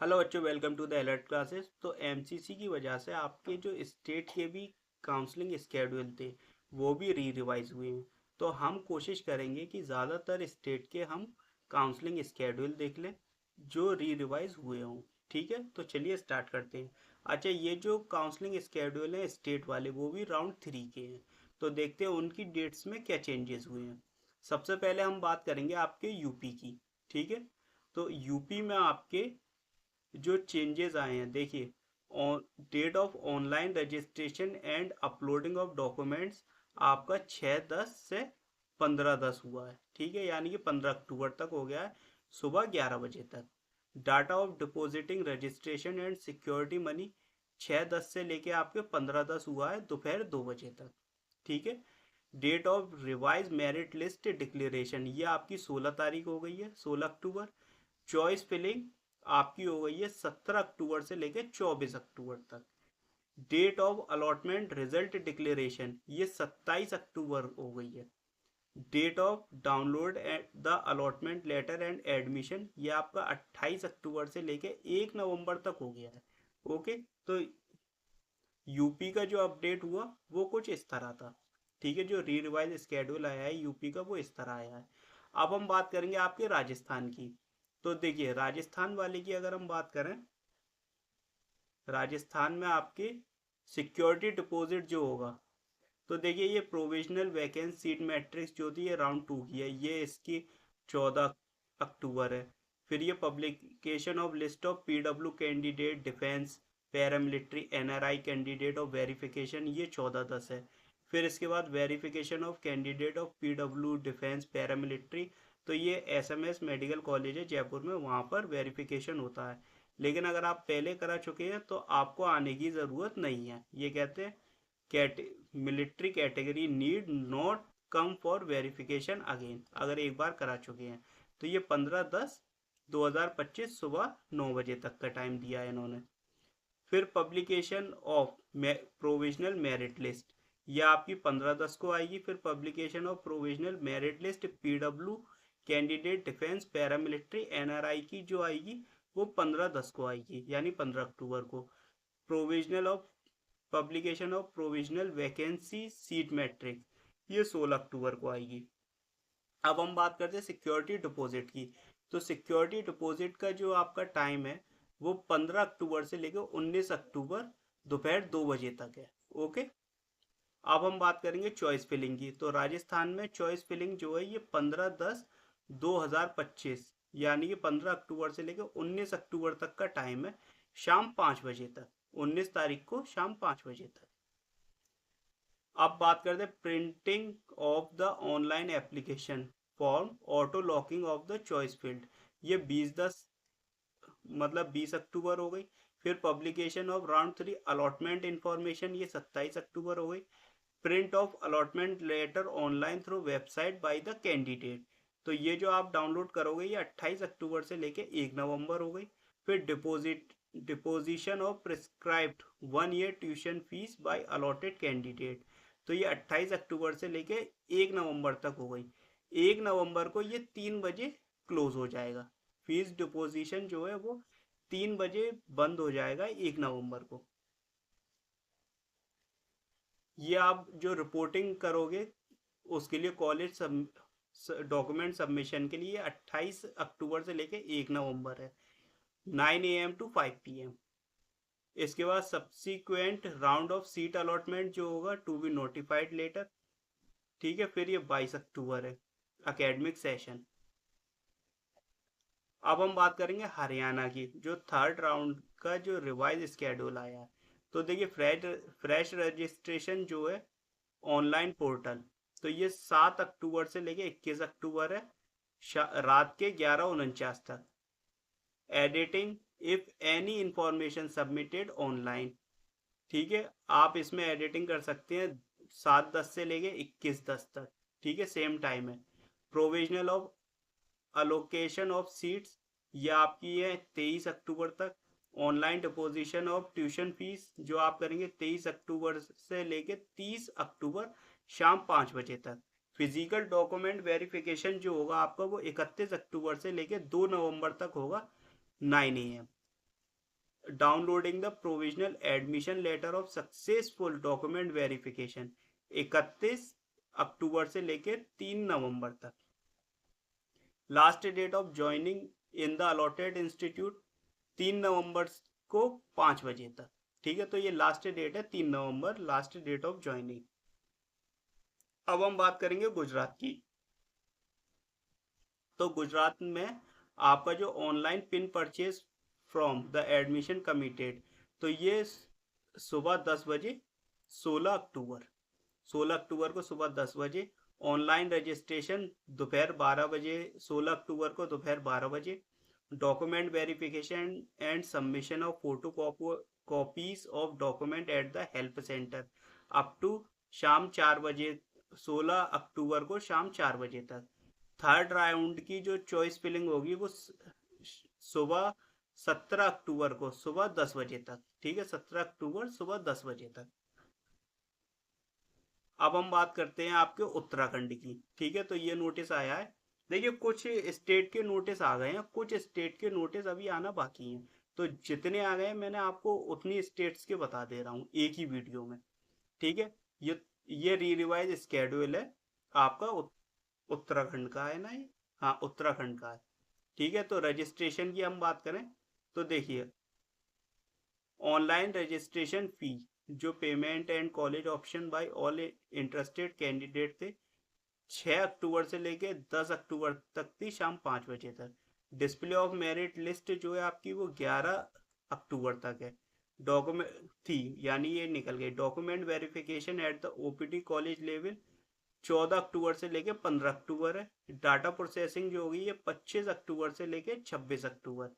Hello बच्चों, welcome to the alert classes. तो MCC की वजह से आपके जो स्टेट के भी काउंसलिंग स्केड्यूल थे वो भी रिवाइज हुए हैं। तो हम कोशिश करेंगे कि ज़्यादातर स्टेट के हम काउंसलिंग स्केड्यूल देख लें जो रिवाइज हुए हों। ठीक है, तो चलिए स्टार्ट करते हैं। अच्छा, ये जो काउंसलिंग स्केड्यूल है स्टेट वाले वो भी राउंड 3 के हैं। तो देखते हैं उनकी डेट्स में क्या चेंजेस हुए हैं। सबसे पहले हम बात करेंगे आपके यूपी की। ठीक है, तो यूपी में आपके जो चेंजेस आए हैं देखिए। On date of online registration and uploading of documents आपका 6/10 से 15/10 हुआ है। ठीक है, यानी कि 15 अक्टूबर तक हो गया है, सुबह 11 बजे तक। Data of depositing registration and security money 6/10 से लेके आपके 15/10 हुआ है, दोपहर 2 बजे तक। ठीक है। Date of revise merit list declaration ये आपकी 16 तारीख हो गई है, 16 अक्टूबर। चॉइस फिलिंग आपकी हो गई है 17 अक्टूबर से लेकर 24 अक्टूबर तक। Date of allotment result declaration ये 27 अक्टूबर हो गई है। Date of download the allotment letter and admission ये आपका 28 अक्टूबर से लेकर 1 नवंबर तक हो गया है। ओके, तो यूपी का जो अपडेट हुआ वो कुछ इस तरह था। ठीक है, जो री रिवाइज स्केड्यूल आया है यूपी का वो इस तरह आया है। अब हम बात करेंगे आपके राजस्थान की। तो देखिए, राजस्थान वाले की अगर हम बात करें, राजस्थान में आपके सिक्योरिटी डिपॉजिट जो होगा, तो देखिए ये प्रोविजनल वैकेंसी सीट मैट्रिक्स जो थी ये राउंड 2 की है, ये इसकी 14 अक्टूबर है। फिर ये publication of list of PW candidate defence paramilitary NRI candidate of verification ये 14/10 है। फिर इसके बाद verification of candidate of PW defence paramilitary, तो ये एसएमएस मेडिकल कॉलेज है जयपुर में, वहाँ पर वेरिफिकेशन होता है। लेकिन अगर आप पहले करा चुके हैं तो आपको आने की ज़रूरत नहीं है। ये कहते हैं military category need not come for verification again, अगर एक बार करा चुके हैं। तो ये 15/10/2025 सुबह 9 बजे तक का टाइम दिया है इन्होंने। फिर publication of provisional merit list ये आपकी 15/10 को आएगी। फिर publication of provisional merit list PW candidate defence paramilitary NRI की जो आएगी वो 15/10 को आएगी, यानी 15 अक्टूबर को। Provisional of publication of provisional vacancy seat matrix ये 16 अक्टूबर को आएगी। अब हम बात करते हैं सिक्योरिटी डिपॉजिट की। तो सिक्योरिटी डिपॉजिट का जो आपका टाइम है वो 15 अक्टूबर से लेकर 19 अक्टूबर दोपहर 2 बजे तक है। ओके, अब हम बात करेंगे चॉइस फिलिंग की। तो राजस्थान में चॉइस फिलिंग जो है ये 15/10/2025 यानी कि 15 अक्टूबर से लेकर 19 अक्टूबर तक का टाइम है, शाम 5 बजे तक। 19 तारीख को शाम 5 बजे तक। अब बात करते हैं printing of the online application form auto locking of the choice field ये 20 अक्टूबर हो गई। फिर publication of round 3 allotment information ये 27 अक्टूबर हो गई। Print of allotment letter online through website by the candidate, तो ये जो आप डाउनलोड करोगे ये 28 अक्टूबर से लेके 1 नवंबर हो गई। फिर deposition of prescribed 1 year tuition fees by allotted candidate, तो ये 28 अक्टूबर से लेके 1 नवंबर तक हो गई। 1 नवंबर को ये 3 बजे क्लोज हो जाएगा। फीस डिपोजिशन जो है वो 3 बजे बंद हो जाएगा 1 नवंबर को। ये आप जो रिपोर्टिंग करोगे उसके लिए कॉलेज डॉक्यूमेंट सबमिशन के लिए 28 अक्टूबर से लेके 1 नवंबर है, 9 AM to 5 PM। इसके बाद subsequent round of seat allotment जो होगा टू बी नोटिफाइड लेटर। ठीक है, फिर ये 22 अक्टूबर है, एकेडमिक सेशन। अब हम बात करेंगे हरियाणा की, जो थर्ड राउंड का जो रिवाइज स्केड्यूल आया है। तो देखिए फ्रेश रजिस्ट्रेशन जो है ऑनलाइन पोर्टल, तो ये 7 अक्टूबर से लेके 21 अक्टूबर है, रात के 11:49 तक। Editing if any information submitted online, ठीक है, आप इसमें एडिटिंग कर सकते हैं 7/10 से लेके 21/10 तक। ठीक है, सेम टाइम है। Provisional of allocation of seats ये आपकी है 23 अक्टूबर तक। Online deposition of tuition fees जो आप करेंगे 23 अक्टूबर से लेके 30 अक्टूबर शाम 5 बजे तक। फिजिकल डॉक्यूमेंट वेरिफिकेशन जो होगा आपका वो 31 अक्टूबर से लेके 2 नवंबर तक होगा, 9 AM। Downloading the provisional admission letter of successful document verification 31 अक्टूबर से लेकर 3 नवंबर तक। Last date of joining in the allotted institute 3 नवंबर को 5 बजे तक। ठीक है, तो ये लास्ट डेट है 3 नवंबर, लास्ट डेट ऑफ ज्वाइनिंग। अब हम बात करेंगे गुजरात की। तो गुजरात में आपका जो online pin purchase from the admission committed, तो ये सुबह 10 बजे 16 अक्टूबर को सुबह 10 बजे, ऑनलाइन रजिस्ट्रेशन दोपहर 12 बजे 16 अक्टूबर को दोपहर 12 बजे, document verification and submission of photo copies of document at the help centre up to शाम 4 बजे 16 अक्टूबर को शाम 4 बजे तक। थर्ड राउंड की जो चॉइस फिलिंग होगी वो सुबह 17 अक्टूबर को सुबह 10 बजे तक। ठीक है, 17 अक्टूबर सुबह 10 बजे तक। अब हम बात करते हैं आपके उत्तराखंड की। ठीक है, तो ये नोटिस आया है। देखिए, कुछ स्टेट के नोटिस आ गए हैं, कुछ स्टेट के नोटिस अभी आना बाकी हैं। तो जितने आ गए मैंने आपको उतनी स्टेट्स के बता दे रहा हूँ एक ही वीडियो में। ठीक है, ये री रिवाइज स्केड्यूल है आपका उत्तराखंड का है ना ये। हाँ, उत्तराखंड का है। ठीक है, तो रजिस्ट्रेशन की हम बात करें तो देखिए, ऑनलाइन रजिस्ट्रेशन फी जो payment and college option by all interested candidate थे 6 अक्टूबर से लेके 10 अक्टूबर तक थी शाम 5 बजे तक। डिस्प्ले ऑफ मेरिट लिस्ट जो है आपकी वो 11 अक्टूबर तक है। डॉक्यूमेंट थी, यानी ये निकल गई। Document verification at the OPD college level 14 अक्टूबर से लेके 15 अक्टूबर है। डाटा प्रोसेसिंग जो होगी ये 25 अक्टूबर से लेके 26 अक्टूबर।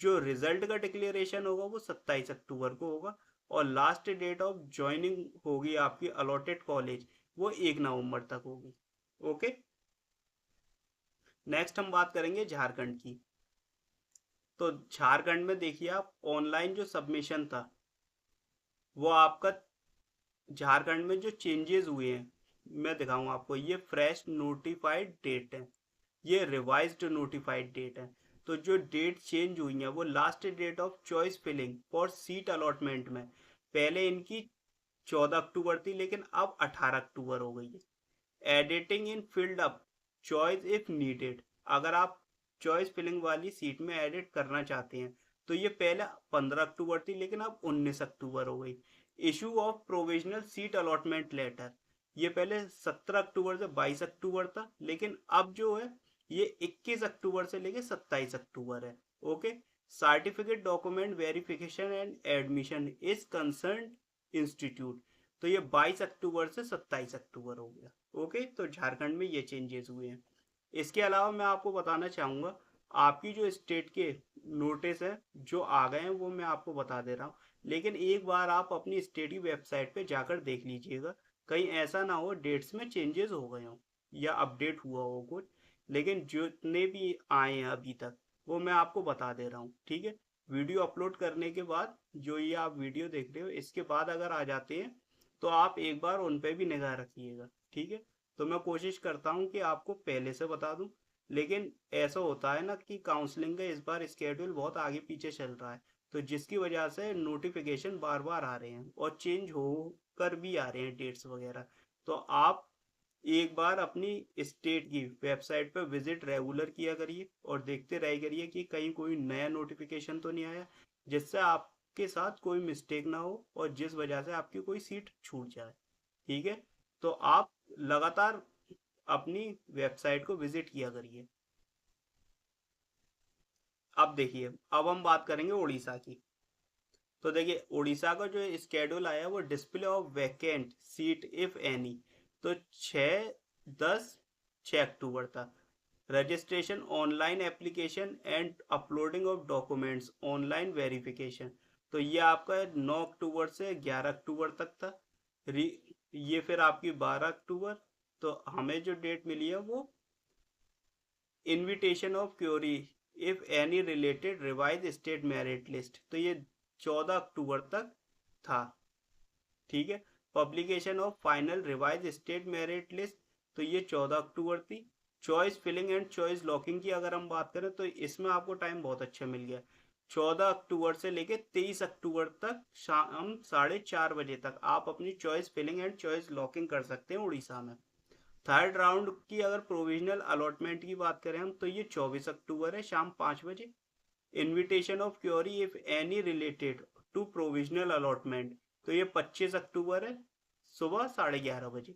जो रिजल्ट का डिक्लेरेशन होगा वो 27 अक्टूबर को होगा। और लास्ट डेट ऑफ ज्वाइनिंग होगी आपकी अलॉटेड कॉलेज वो 1 नवंबर तक होगी। ओके, नेक्स्ट हम बात करेंगे झारखंड की। तो झारखंड में देखिए आप, ऑनलाइन जो सबमिशन था वो आपका झारखंड में जो चेंजेस हुए हैं मैं दिखाऊंगा आपको। ये फ्रेश नोटिफाइड डेट है, ये रिवाइज्ड नोटिफाइड डेट है। तो जो डेट चेंज हुई है वो last date of choice filling for seat allotment में पहले इनकी 14 अक्टूबर थी, लेकिन अब 18 अक्टूबर हो गई है। Editing in field up choice if needed, अगर आप चॉइस फिलिंग वाली सीट में एडिट करना चाहते हैं तो ये पहले 15 अक्टूबर थी, लेकिन अब 19 अक्टूबर हो गई। Issue of provisional seat allotment letter, ये पहले 17 अक्टूबर से 22 अक्टूबर था, लेकिन अब जो है ये 21 अक्टूबर से लेके 27 अक्टूबर है। Okay, certificate document verification and admission is concern institute, तो ये 22 अक्टूबर से 27 अक्टूबर हो गया। ओके, तो झारखंड में ये चेंजेस हुए हैं। इसके अलावा मैं आपको बताना चाहूँगा, आपकी जो स्टेट के नोटिस है जो आ गए हैं वो मैं आपको बता दे रहा हूँ, लेकिन एक बार आप अपनी स्टेट की वेबसाइट पे जाकर देख लीजिएगा, कहीं ऐसा ना हो डेट्स में चेंजेस हो गए हों या अपडेट हुआ हो कुछ। लेकिन जितने भी आए हैं अभी तक वो मैं आपको बता दे रहा हूँ। ठीक है, वीडियो अपलोड करने के बाद जो ये आप वीडियो देख रहे हो इसके बाद अगर आ जाते हैं तो आप एक बार उन पे भी निगाह रखिएगा। ठीक है, तो मैं कोशिश करता हूँ कि आपको पहले से बता दूँ, लेकिन ऐसा होता है ना कि काउंसलिंग का इस बार स्केड्यूल बहुत आगे पीछे चल रहा है, तो जिसकी वजह से नोटिफिकेशन बार बार आ रहे हैं और चेंज हो कर भी आ रहे हैं डेट्स वगैरह। तो आप एक बार अपनी स्टेट की वेबसाइट पर विजिट रेगुलर किया करिए और देखते रह करिए कि कहीं कोई नया नोटिफिकेशन तो नहीं आया जिससे आपके साथ कोई मिस्टेक ना हो और जिस वजह से आपकी कोई सीट छूट जाए। ठीक है, तो आप लगातार अपनी वेबसाइट को विजिट किया करिए। अब देखिए, अब हम बात करेंगे उड़ीसा की। तो देखिए, उड़ीसा का जो स्केड्यूल आया वो display of vacant seat if any, तो 6 अक्टूबर था। Registration online application and uploading of documents online verification, तो ये आपका 9 अक्टूबर से 11 अक्टूबर तक था। ये फिर आपकी 12 अक्टूबर। तो हमें जो डेट मिली है वो invitation of query if any related revise state merit list, तो ये 14 अक्टूबर तक था। ठीक है, publication of final revise state merit list, तो ये 14 अक्टूबर थी। Choice filling and choice locking की अगर हम बात करें तो इसमें आपको टाइम बहुत अच्छा मिल गया। 14 अक्टूबर से लेके 23 अक्टूबर तक शाम 4:30 बजे तक आप अपनी choice filling and choice locking कर सकते हैं उड़ीसा में। थर्ड राउंड की अगर प्रोविजनल अलॉटमेंट की बात करें हम, तो ये 24 अक्टूबर है शाम 5 बजे। Invitation of query if any related to provisional allotment, तो ये 25 अक्टूबर है सुबह 11:30 बजे।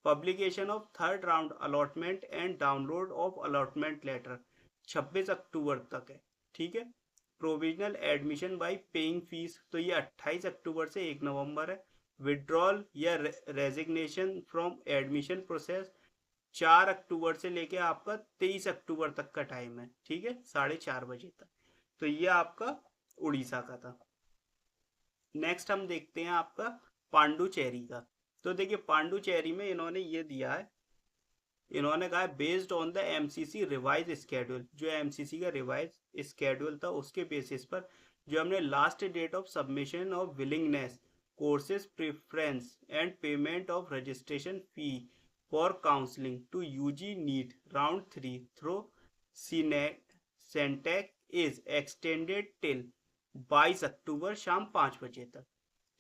Publication of third round allotment and download of allotment letter 26 अक्टूबर तक है। ठीक है। Provisional admission by paying fees, तो ये 28 अक्टूबर से 1 नवंबर है। विड्रॉल या रेजिग्नेशन फ्रॉम एडमिशन प्रोसेस 4 अक्टूबर से लेके आपका 23 अक्टूबर तक का टाइम है। ठीक है, 4:30 बजे तक। तो ये आपका उड़ीसा का था। नेक्स्ट हम देखते हैं आपका पांडुचेरी का। तो देखिए पांडुचेरी में इन्होंने ये दिया है, इन्होंने कहा based on the MCC revise schedule, जो एमसीसी का रिवाइज स्केड्यूल था उसके बेसिस पर जो हमने last date of submission of willingness courses preference and payment of registration fee for counselling to UG NEET round 3 through सेंटेक इज एक्सटेंडेड टिल 22 अक्टूबर शाम 5 बजे तक।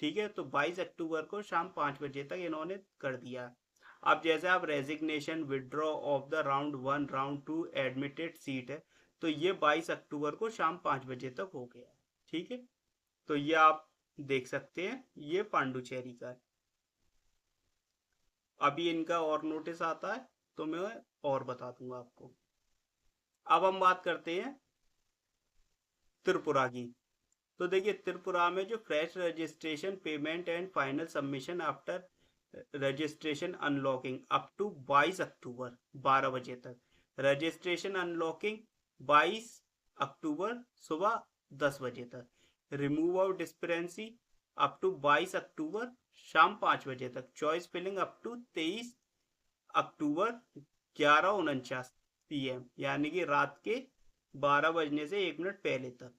ठीक है, तो 22 अक्टूबर को शाम 5 बजे तक इन्होंने कर दिया। अब जैसे आप resignation withdraw of the round 1 round 2 admitted seat है, तो ये 22 अक्टूबर को शाम 5 बजे तक हो गया। ठीक है, तो ये आप देख सकते हैं, ये पांडुचेरी का है। अभी इनका और नोटिस आता है तो मैं और बता दूंगा आपको। अब हम बात करते हैं त्रिपुरा की। तो देखिए त्रिपुरा में जो fresh registration payment and final submission after registration unlocking up to 22 अक्टूबर 12 बजे तक। रजिस्ट्रेशन अनलॉकिंग 22 अक्टूबर सुबह 10 बजे तक। Remove of discrepancy up to 22 अक्टूबर शाम 5 बजे तक। चॉइस फिलिंग अप टू 23 अक्टूबर 11:49 PM, यानी कि रात के 12 बजने से 1 मिनट पहले तक।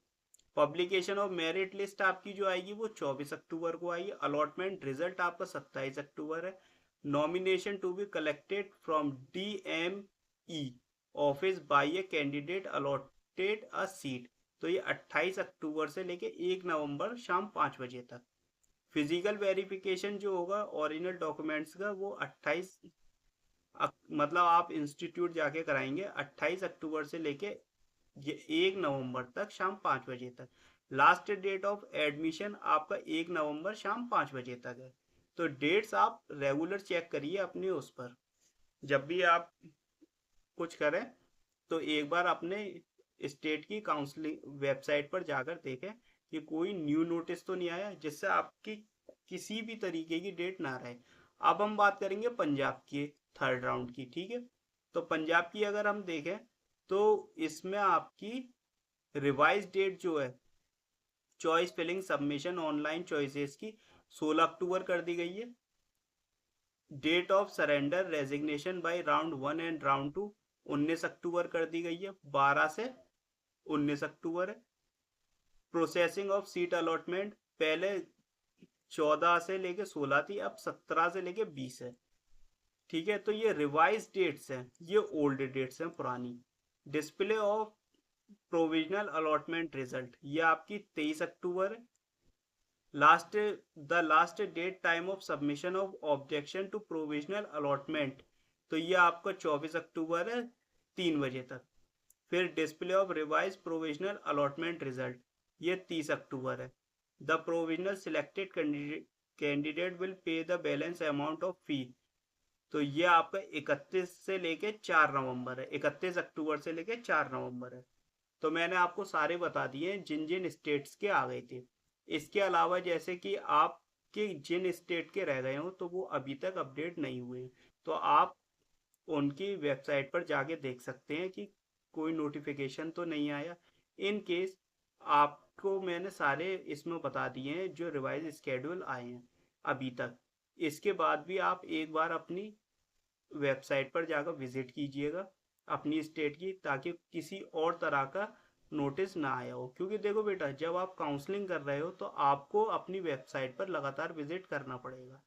पब्लिकेशन ऑफ मेरिट लिस्ट आपकी जो आएगी वो 24 अक्टूबर को आएगी। अलॉटमेंट रिजल्ट आपका 27 अक्टूबर है। Nomination to be collected from DME office by a candidate allotted a seat, तो ये 28 अक्टूबर से लेके 1 नवंबर शाम 5 बजे तक। फिजिकल वेरिफिकेशन जो होगा ओरिजिनल डॉक्यूमेंट्स का वो 28 मतलब आप इंस्टीट्यूट जाके कराएंगे 28 अक्टूबर से लेके ये 1 नवंबर तक शाम 5 बजे तक। लास्ट डेट ऑफ एडमिशन आपका 1 नवंबर शाम 5 बजे तक है। तो डेट्स आप रेगुलर चेक करिए अपने उस पर, जब भी आप कुछ करें तो एक बार अपने स्टेट की काउंसलिंग वेबसाइट पर जाकर देखें कि कोई न्यू नोटिस तो नहीं आया जिससे आपकी किसी भी तरीके की डेट ना रहे। अब हम बात करेंगे पंजाब की थर्ड राउंड की। ठीक है, तो पंजाब की अगर हम देखें तो इसमें आपकी रिवाइज डेट जो है choice filling submission online choices की 16 अक्टूबर कर दी गई है। Date of surrender resignation by round 1 and round 2 19 अक्टूबर कर दी गई है, 12 से 19 अक्टूबर है। प्रोसेसिंग ऑफ सीट अलॉटमेंट पहले 14 से लेके 16 थी, अब 17 से लेके 20 है। ठीक है, तो ये रिवाइज डेट्स हैं, ये ओल्ड डेट्स हैं पुरानी। Display of provisional allotment result ये आपकी 23 अक्टूबर है। Last date time of submission of objection to provisional allotment, तो ये आपका 24 अक्टूबर है 3 बजे तक। फिर display of revise provisional allotment result ये 30 अक्टूबर है। The provisional selected candidate will pay the balance amount of fee, तो ये आपका 31 से लेके 4 नवंबर है, 31 अक्टूबर से लेके 4 नवंबर है। तो मैंने आपको सारे बता दिए जिन जिन स्टेट्स के आ गए थे। इसके अलावा जैसे कि आपके जिन स्टेट के रह गए हो तो वो अभी तक अपडेट नहीं हुए, तो आप उनकी वेबसाइट पर जाके देख सकते हैं कि कोई नोटिफिकेशन तो नहीं आया। इन केस आपको मैंने सारे इसमें बता दिए हैं जो रिवाइज स्केड्यूल आए हैं अभी तक। इसके बाद भी आप एक बार अपनी वेबसाइट पर जाकर विजिट कीजिएगा अपनी स्टेट की, ताकि किसी और तरह का नोटिस ना आया हो। क्योंकि देखो बेटा, जब आप काउंसलिंग कर रहे हो तो आपको अपनी वेबसाइट पर लगातार विजिट करना पड़ेगा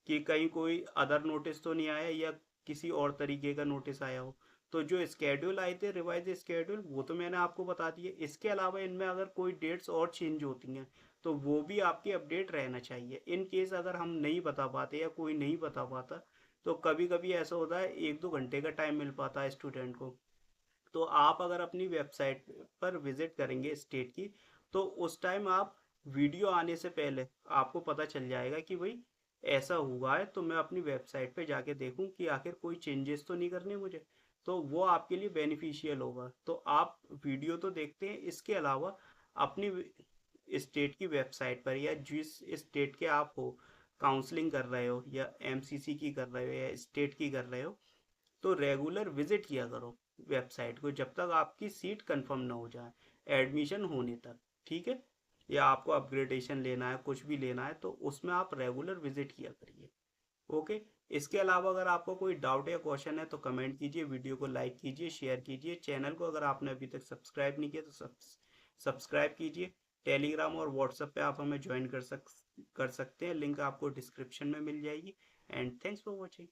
कि कहीं कोई अदर नोटिस तो नहीं आया या किसी और तरीके का नोटिस आया हो। तो जो स्केड्यूल आए थे रिवाइज स्केड्यूल वो तो मैंने आपको बता दिए। इसके अलावा इनमें अगर कोई डेट्स और चेंज होती हैं तो वो भी आपकी अपडेट रहना चाहिए। इन केस अगर हम नहीं बता पाते या कोई नहीं बता पाता तो कभी कभी ऐसा होता है 1-2 घंटे का टाइम मिल पाता है स्टूडेंट को। तो आप अगर अपनी वेबसाइट पर विजिट करेंगे स्टेट की तो उस टाइम आप वीडियो आने से पहले आपको पता चल जाएगा कि भाई ऐसा हुआ है, तो मैं अपनी वेबसाइट पे जाके देखूं कि आखिर कोई चेंजेस तो नहीं करने मुझे। तो वो आपके लिए बेनिफिशियल होगा। तो आप वीडियो तो देखते हैं, इसके अलावा अपनी स्टेट की वेबसाइट पर या जिस स्टेट के आप हो काउंसलिंग कर रहे हो या एमसीसी की कर रहे हो या स्टेट की कर रहे हो तो रेगुलर विजिट किया करो वेबसाइट को जब तक आपकी सीट कंफर्म ना हो जाए एडमिशन होने तक। ठीक है, या आपको अपग्रेडेशन लेना है कुछ भी लेना है तो उसमें आप रेगुलर विजिट किया करिए। ओके। इसके अलावा अगर आपको कोई डाउट या क्वेश्चन है तो कमेंट कीजिए, वीडियो को लाइक कीजिए, शेयर कीजिए। चैनल को अगर आपने अभी तक सब्सक्राइब नहीं किया तो सब्सक्राइब कीजिए। टेलीग्राम और व्हाट्सएप पे आप हमें ज्वाइन कर सकते हैं, लिंक आपको डिस्क्रिप्शन में मिल जाएगी। And thanks for watching.